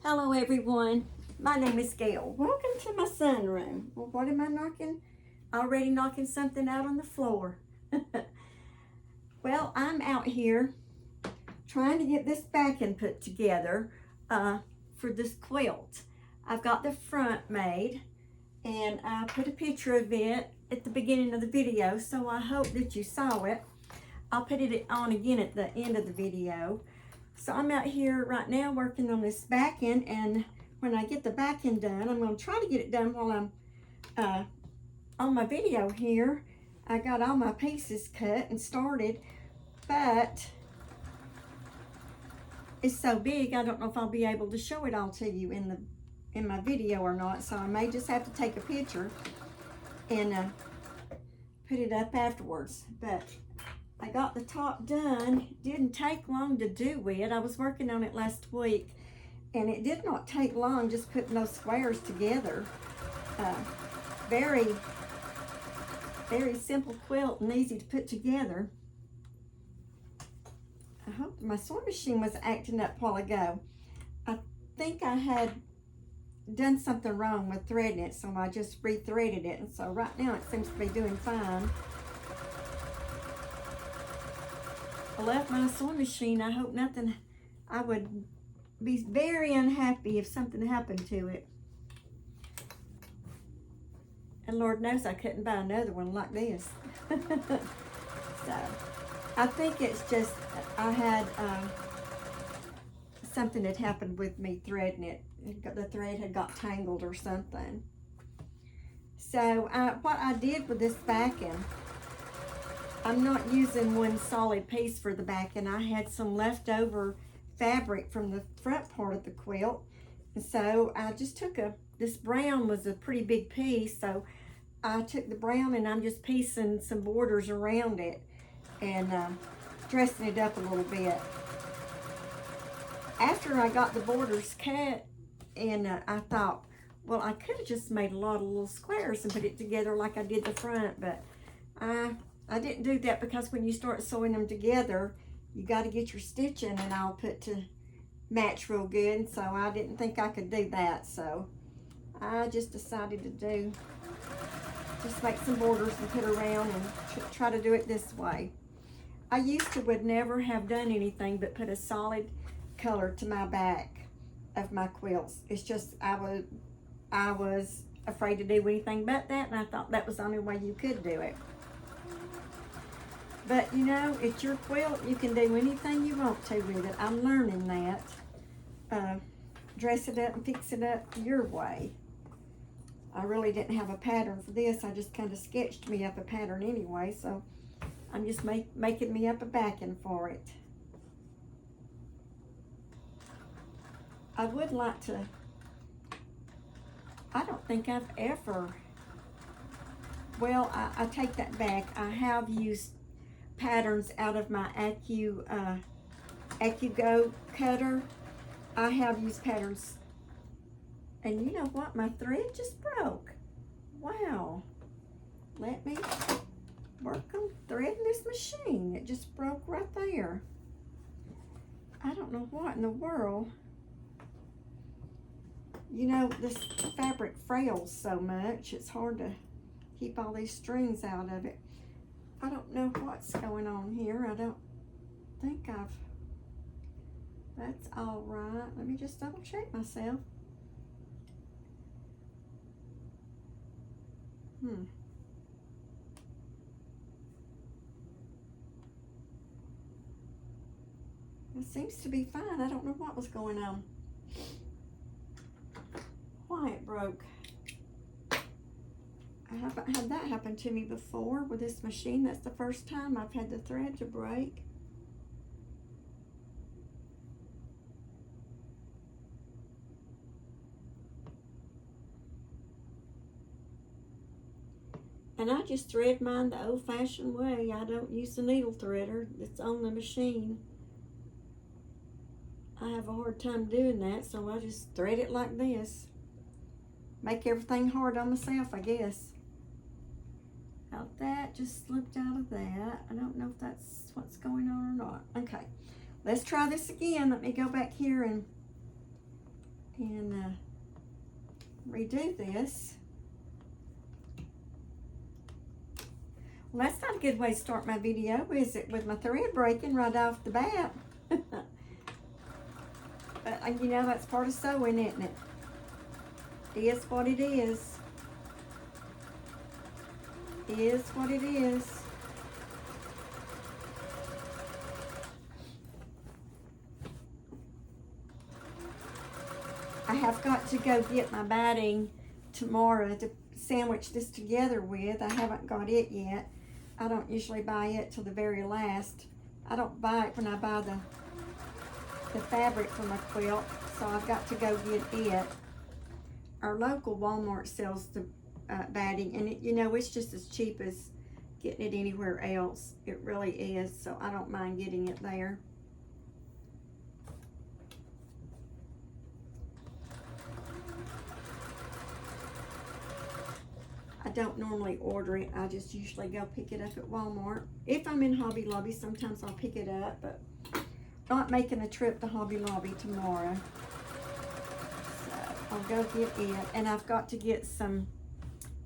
Hello everyone, my name is Gail. Welcome to my sunroom. Well, what am I knocking? Already knocking something out on the floor. Well, I'm out here trying to get this backing put together for this quilt. I've got the front made and I put a picture of it at the beginning of the video, so I hope that you saw it. I'll put it on again at the end of the video. So I'm out here right now working on this backing, and when I get the backing done, I'm going to try to get it done while I'm on my video here. I got all my pieces cut and started, but it's so big I don't know if I'll be able to show it all to you in my video or not, so I may just have to take a picture and put it up afterwards. But I got the top done. It didn't take long to do it. I was working on it last week, and it did not take long just putting those squares together. Very, very simple quilt and easy to put together. I hope my sewing machine was acting up a while ago. I think I had done something wrong with threading it, so I just re-threaded it, and so right now it seems to be doing fine. I left my sewing machine. I hope nothing, I would be very unhappy if something happened to it. And Lord knows I couldn't buy another one like this. So, I think it's just, I had something that happened with me threading it. The thread had got tangled or something. So, what I did with this backing, I'm not using one solid piece for the back, and I had some leftover fabric from the front part of the quilt, and so I just took this brown was a pretty big piece, so I took the brown and I'm just piecing some borders around it and dressing it up a little bit. After I got the borders cut, and I thought, well, I could have just made a lot of little squares and put it together like I did the front, but I didn't do that, because when you start sewing them together, you got to get your stitching and all put to match real good. So I didn't think I could do that. So I just decided to just make some borders and put around and try to do it this way. I used to would never have done anything but put a solid color to my back of my quilts. It's just I was afraid to do anything but that, and I thought that was the only way you could do it. But you know, it's your quilt. You can do anything you want to with it. I'm learning that. Dress it up and fix it up your way. I really didn't have a pattern for this. I just kind of sketched me up a pattern anyway. So I'm just making me up a backing for it. I would like to, I don't think I've ever, well, I take that back. I have used patterns out of my AccuGo cutter. I have used patterns, and you know what? My thread just broke. Wow. Let me work on threading this machine. It just broke right there. I don't know what in the world. You know, this fabric frails so much, it's hard to keep all these strings out of it. I don't know what's going on here. I don't think that's all right. Let me just double check myself. It seems to be fine. I don't know what was going on. Why it broke. I haven't had that happen to me before with this machine. That's the first time I've had the thread to break. And I just thread mine the old-fashioned way. I don't use the needle threader that's on the machine. I have a hard time doing that, so I just thread it like this. Make everything hard on myself, I guess. Out that, just slipped out of that. I don't know if that's what's going on or not. Okay, let's try this again. Let me go back here and redo this. Well, that's not a good way to start my video, is it? With my thread breaking right off the bat. But you know, that's part of sewing, isn't it? It is what it is. It is what it is. I have got to go get my batting tomorrow to sandwich this together with. I haven't got it yet. I don't usually buy it till the very last. I don't buy it when I buy the fabric for my quilt, so I've got to go get it. Our local Walmart sells the batting, and it, you know, it's just as cheap as getting it anywhere else. It really is, so I don't mind getting it there. I don't normally order it. I just usually go pick it up at Walmart. If I'm in Hobby Lobby, sometimes I'll pick it up, but not making a trip to Hobby Lobby tomorrow. So I'll go get it. And I've got to get some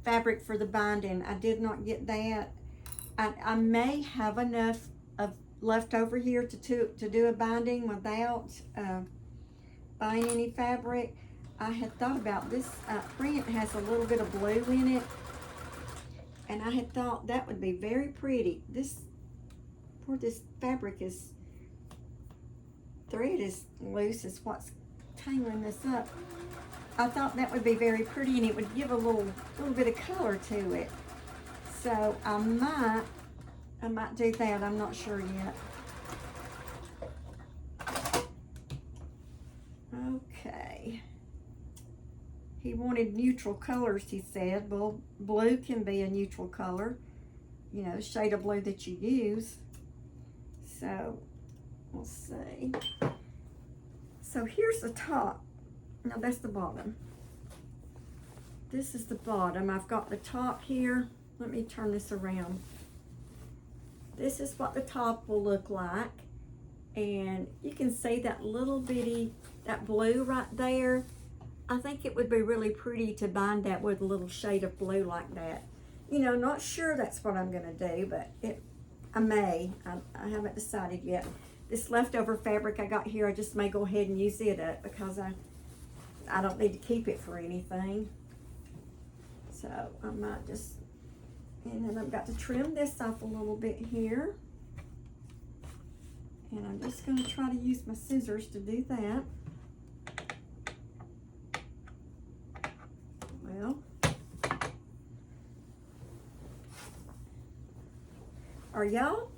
fabric for the binding. I did not get that. I may have enough of left over here to do a binding without buying any fabric. I had thought about this print has a little bit of blue in it, and I had thought that would be very pretty. This fabric is, thread is loose, is what's tangling this up. I thought that would be very pretty, and it would give a little bit of color to it. So I might do that. I'm not sure yet. Okay. He wanted neutral colors, he said. Well, blue can be a neutral color. You know, the shade of blue that you use. So, we'll see. So here's the top. No, that's the bottom. This is the bottom. I've got the top here. Let me turn this around. This is what the top will look like. And you can see that little bitty, that blue right there. I think it would be really pretty to bind that with a little shade of blue like that. You know, not sure that's what I'm gonna do, but I may. I haven't decided yet. This leftover fabric I got here, I just may go ahead and use it up because I don't need to keep it for anything. So I might just, and then I've got to trim this off a little bit here. And I'm just gonna try to use my scissors to do that. Well, are y'all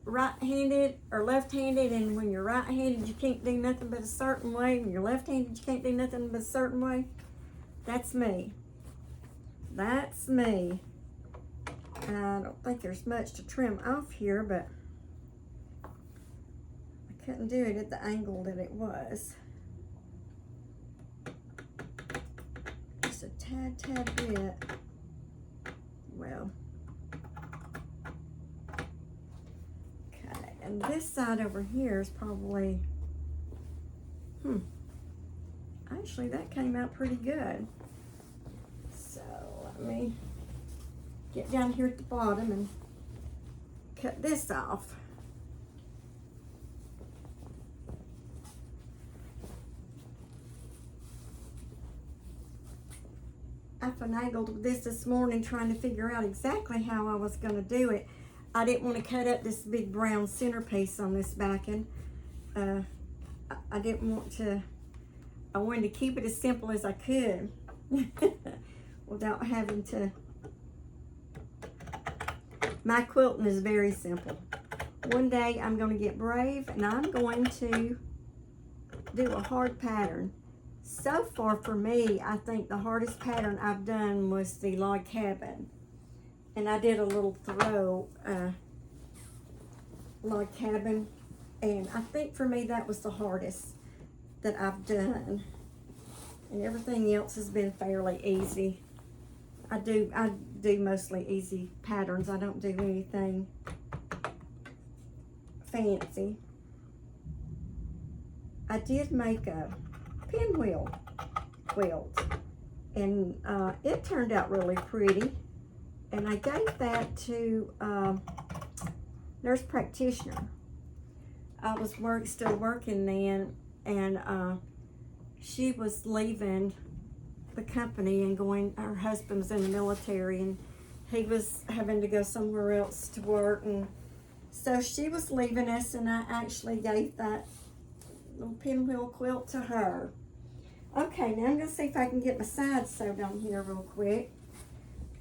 right-handed or left-handed? And when you're right-handed, you can't do nothing but a certain way. When you're left-handed, you can't do nothing but a certain way. That's me. That's me. I don't think there's much to trim off here, but I couldn't do it at the angle that it was. Just a tad bit. Well. Okay, and this side over here is probably, actually that came out pretty good. So let me get down here at the bottom and cut this off. I finagled with this morning trying to figure out exactly how I was going to do it. I didn't want to cut up this big brown centerpiece on this backing. I didn't want to, I wanted to keep it as simple as I could without having to. My quilting is very simple. One day I'm going to get brave and I'm going to do a hard pattern. So far for me, I think the hardest pattern I've done was the log cabin. And I did a little throw log cabin. And I think for me that was the hardest that I've done. And everything else has been fairly easy. I do mostly easy patterns. I don't do anything fancy. I did make a pinwheel quilt. And it turned out really pretty. And I gave that to nurse practitioner. I was still working then, and she was leaving the company and going, her husband was in the military, and he was having to go somewhere else to work, and so she was leaving us, and I actually gave that little pinwheel quilt to her. Okay, now I'm gonna see if I can get my sides sewed on here real quick.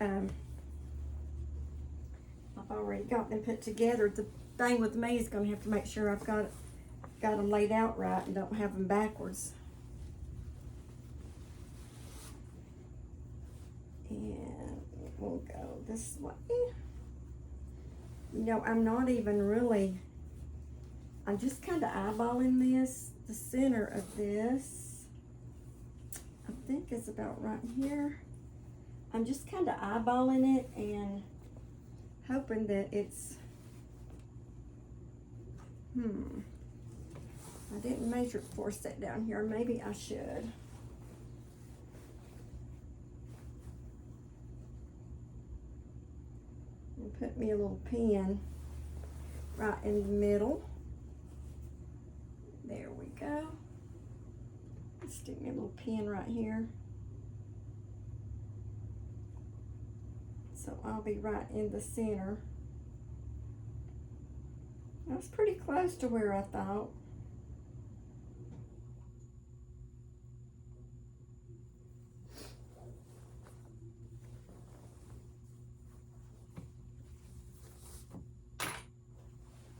I've already got them put together. The thing with me is gonna have to make sure I've got them laid out right and don't have them backwards. And we'll go this way. You know, I'm not even really, I'm just kind of eyeballing this. The center of this, I think is about right here. I'm just kind of eyeballing it and hoping that it's, I didn't measure it before I sat down here. Maybe I should. And put me a little pin right in the middle. There we go. Stick me a little pin right here. So I'll be right in the center. I was pretty close to where I thought.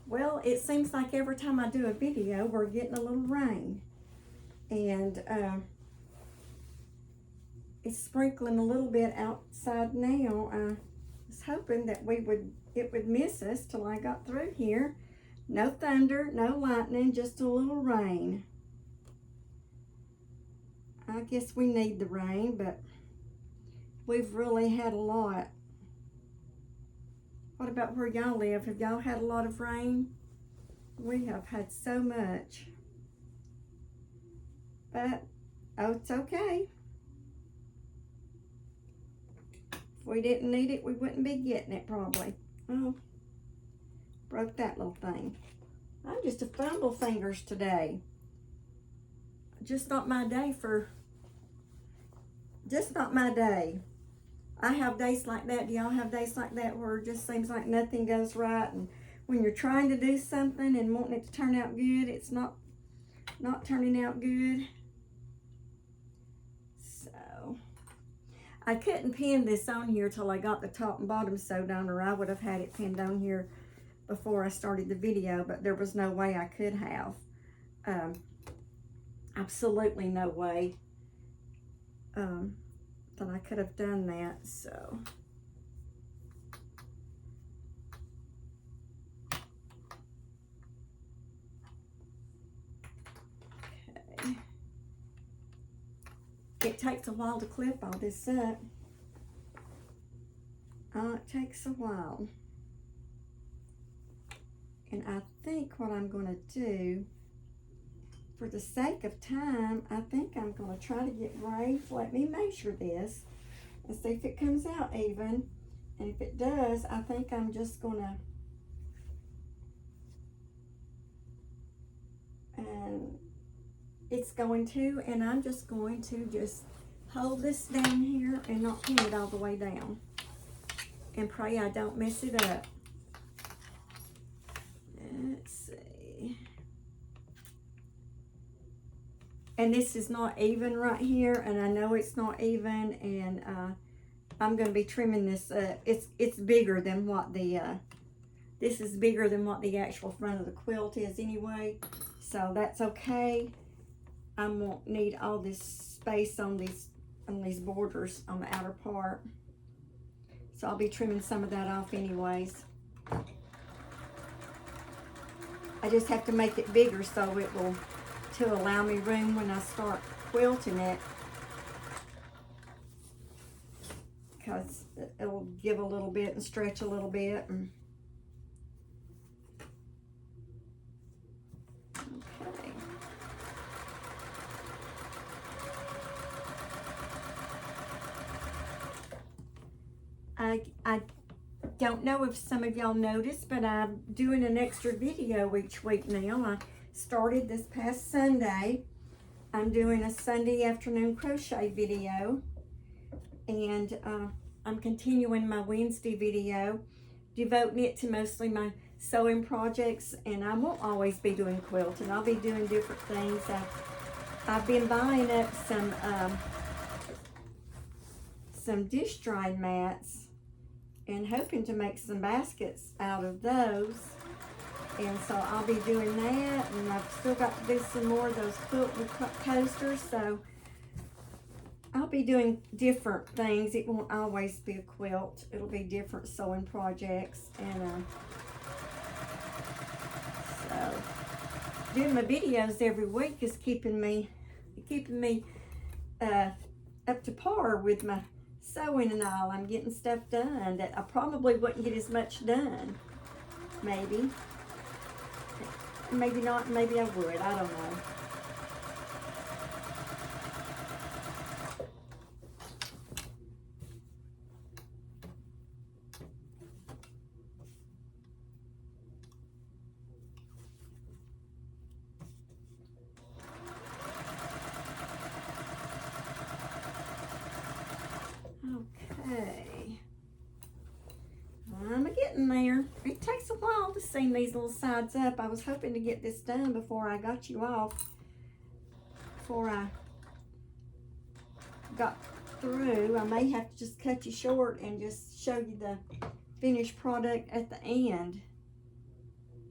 Well, it seems like every time I do a video, we're getting a little rain. And it's sprinkling a little bit outside now. I was hoping that it would miss us till I got through here. No thunder, no lightning, just a little rain. I guess we need the rain, but we've really had a lot. What about where y'all live? Have y'all had a lot of rain? We have had so much. But, oh, it's okay. If we didn't need it, we wouldn't be getting it probably. Oh, broke that little thing. I'm just a fumble fingers today. Just not my day just not my day. I have days like that. Do y'all have days like that where it just seems like nothing goes right, and when you're trying to do something and wanting it to turn out good, it's not turning out good? So I couldn't pin this on here till I got the top and bottom sewed on, or I would have had it pinned on here before I started the video, but there was no way I could have. Absolutely no way that I could have done that, so. Okay. It takes a while to clip all this up. It takes a while. And I think what I'm going to do, for the sake of time, I think I'm going to try to get Rafe. Let me measure this and see if it comes out even. And if it does, I think I'm just going to, and it's going to, and I'm just going to just hold this down here and not pin it all the way down. And pray I don't mess it up. Let's see. And this is not even right here, and I know it's not even, and I'm going to be trimming this up. It's bigger than what the this is bigger than what the actual front of the quilt is anyway, so that's okay. I won't need all this space on these borders on the outer part, so I'll be trimming some of that off anyways. I just have to make it bigger so it will, to allow me room when I start quilting it, because it'll give a little bit and stretch a little bit. And okay. I don't know if some of y'all noticed, but I'm doing an extra video each week now. I started this past Sunday. I'm doing a Sunday afternoon crochet video, and I'm continuing my Wednesday video, devoting it to mostly my sewing projects, and I won't always be doing quilting. I'll be doing different things. I've been buying up some dish drying mats and hoping to make some baskets out of those. And so I'll be doing that, and I've still got to do some more of those quilt coasters, so I'll be doing different things. It won't always be a quilt. It'll be different sewing projects, and so doing my videos every week is keeping me up to par with my sewing and all. I'm getting stuff done that I probably wouldn't get as much done. Maybe not, maybe I would, I don't know. Okay, I'm getting there. It takes a while to seam these little sides up. I was hoping to get this done before I got you off, before I got through. I may have to just cut you short and just show you the finished product at the end.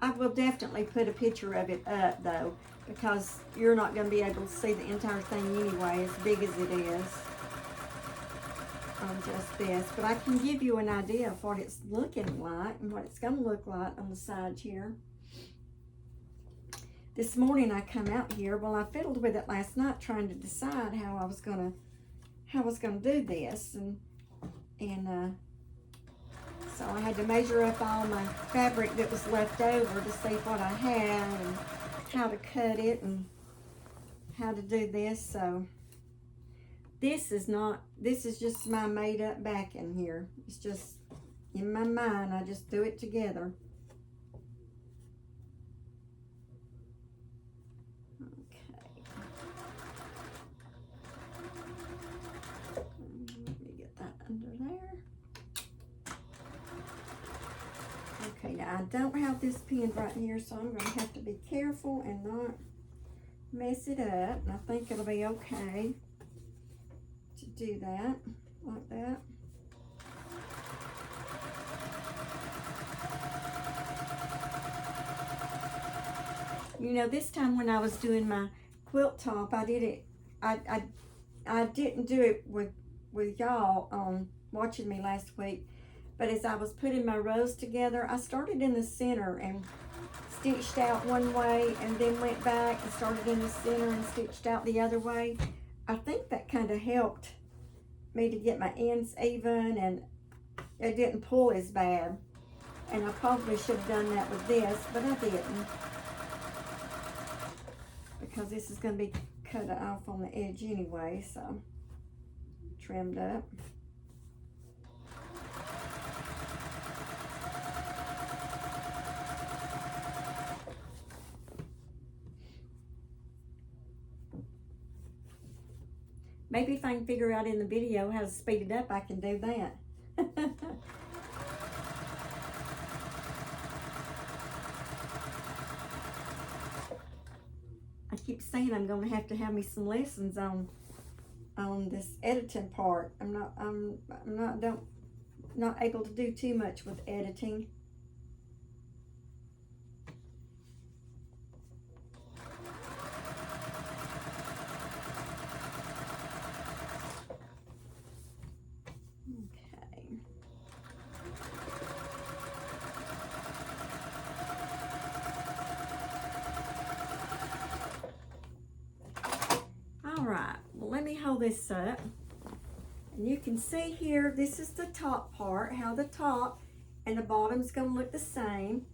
I will definitely put a picture of it up though, because you're not going to be able to see the entire thing anyway, as big as it is on just this. But I can give you an idea of what it's looking like and what it's going to look like on the sides here. This morning I come out here, well, I fiddled with it last night trying to decide how I was gonna do this, and so I had to measure up all my fabric that was left over to see what I had and how to cut it and how to do this. So this is just my made up backing here. It's just in my mind, I just do it together. Okay. Let me get that under there. Okay, now I don't have this pin right here, so I'm going to have to be careful and not mess it up. And I think it'll be okay to do that, like that. You know, this time when I was doing my quilt top, I did it, I didn't do it with y'all watching me last week, but as I was putting my rows together, I started in the center and stitched out one way and then went back and started in the center and stitched out the other way. I think that kind of helped me to get my ends even, and it didn't pull as bad. And I probably should have done that with this, but I didn't, because this is going to be cut off on the edge anyway, so trimmed up. Maybe if I can figure out in the video how to speed it up, I can do that. I keep saying I'm going to have me some lessons on this editing part. I'm not able to do too much with editing. Alright, well, let me hold this up. And you can see here, this is the top part, how the top and the bottom's going to look the same.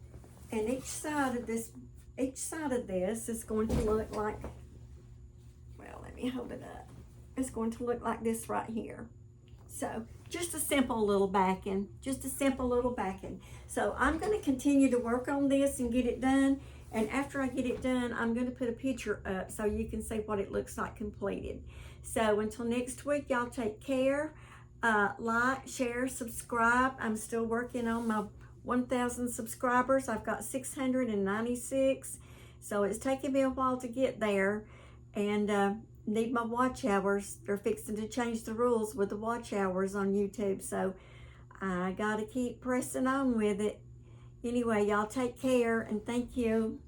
And each side of this is going to look like, well, let me hold it up. It's going to look like this right here. So just a simple little backing, just a simple little backing. So I'm going to continue to work on this and get it done. And after I get it done, I'm going to put a picture up so you can see what it looks like completed. So until next week, y'all take care. Like, share, subscribe. I'm still working on my 1,000 subscribers. I've got 696. So it's taking me a while to get there. And need my watch hours. They're fixing to change the rules with the watch hours on YouTube. So I got to keep pressing on with it. Anyway, y'all take care and thank you.